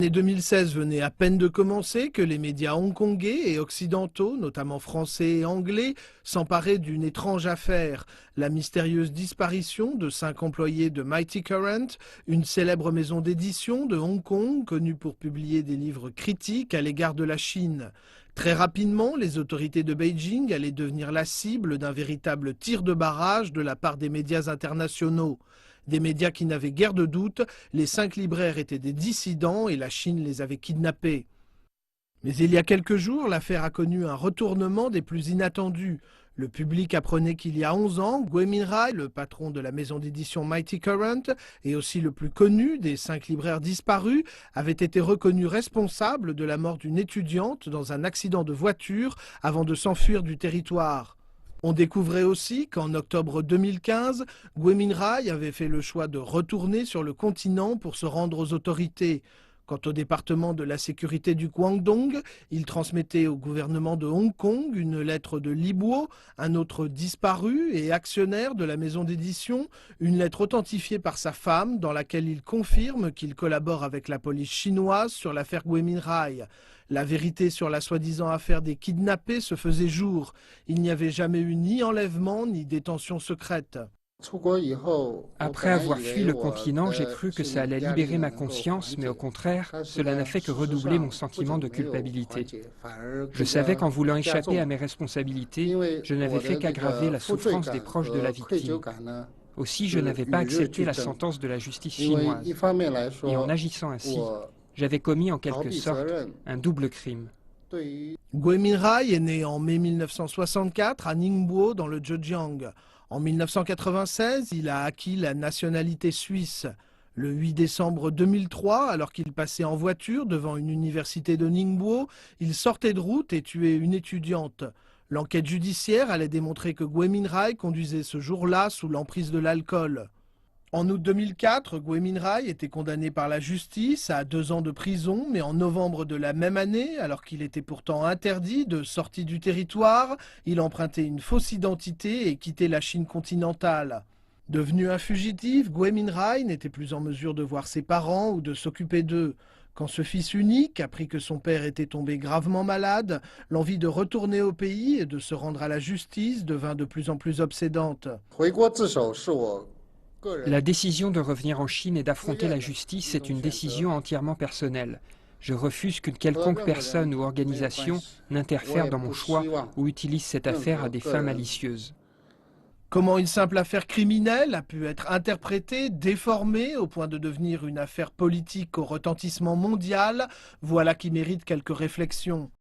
L'année 2016 venait à peine de commencer que les médias hongkongais et occidentaux, notamment français et anglais, s'emparaient d'une étrange affaire, la mystérieuse disparition de 5 employés de Mighty Current, une célèbre maison d'édition de Hong Kong connue pour publier des livres critiques à l'égard de la Chine. Très rapidement, les autorités de Beijing allaient devenir la cible d'un véritable tir de barrage de la part des médias internationaux. Des médias qui n'avaient guère de doute, les 5 libraires étaient des dissidents et la Chine les avait kidnappés. Mais il y a quelques jours, l'affaire a connu un retournement des plus inattendus. Le public apprenait qu'il y a 11 ans, Gui Minhai, le patron de la maison d'édition Mighty Current et aussi le plus connu des 5 libraires disparus, avait été reconnu responsable de la mort d'une étudiante dans un accident de voiture avant de s'enfuir du territoire. On découvrait aussi qu'en octobre 2015, Gui Minhai avait fait le choix de retourner sur le continent pour se rendre aux autorités. Quant au département de la sécurité du Guangdong, il transmettait au gouvernement de Hong Kong une lettre de Li Bo, un autre disparu et actionnaire de la maison d'édition, une lettre authentifiée par sa femme dans laquelle il confirme qu'il collabore avec la police chinoise sur l'affaire Gui Minhai. La vérité sur la soi-disant affaire des kidnappés se faisait jour. Il n'y avait jamais eu ni enlèvement ni détention secrète. Après avoir fui le continent, j'ai cru que ça allait libérer ma conscience, mais au contraire, cela n'a fait que redoubler mon sentiment de culpabilité. Je savais qu'en voulant échapper à mes responsabilités, je n'avais fait qu'aggraver la souffrance des proches de la victime. Aussi, je n'avais pas accepté la sentence de la justice chinoise. Et en agissant ainsi, j'avais commis en quelque sorte un double crime. Gui Minhai est né en mai 1964 à Ningbo dans le Zhejiang. En 1996, il a acquis la nationalité suisse. Le 8 décembre 2003, alors qu'il passait en voiture devant une université de Ningbo, il sortait de route et tuait une étudiante. L'enquête judiciaire allait démontrer que Gui Minhai conduisait ce jour-là sous l'emprise de l'alcool. En août 2004, Gui Minhai était condamné par la justice à 2 ans de prison, mais en novembre de la même année, alors qu'il était pourtant interdit de sortie du territoire, il empruntait une fausse identité et quittait la Chine continentale. Devenu un fugitif, Gui Minhai n'était plus en mesure de voir ses parents ou de s'occuper d'eux. Quand ce fils unique apprit que son père était tombé gravement malade, l'envie de retourner au pays et de se rendre à la justice devint de plus en plus obsédante. La décision de revenir en Chine et d'affronter la justice est une décision entièrement personnelle. Je refuse qu'une quelconque personne ou organisation n'interfère dans mon choix ou utilise cette affaire à des fins malicieuses. Comment une simple affaire criminelle a pu être interprétée, déformée au point de devenir une affaire politique au retentissement mondial, voilà qui mérite quelques réflexions.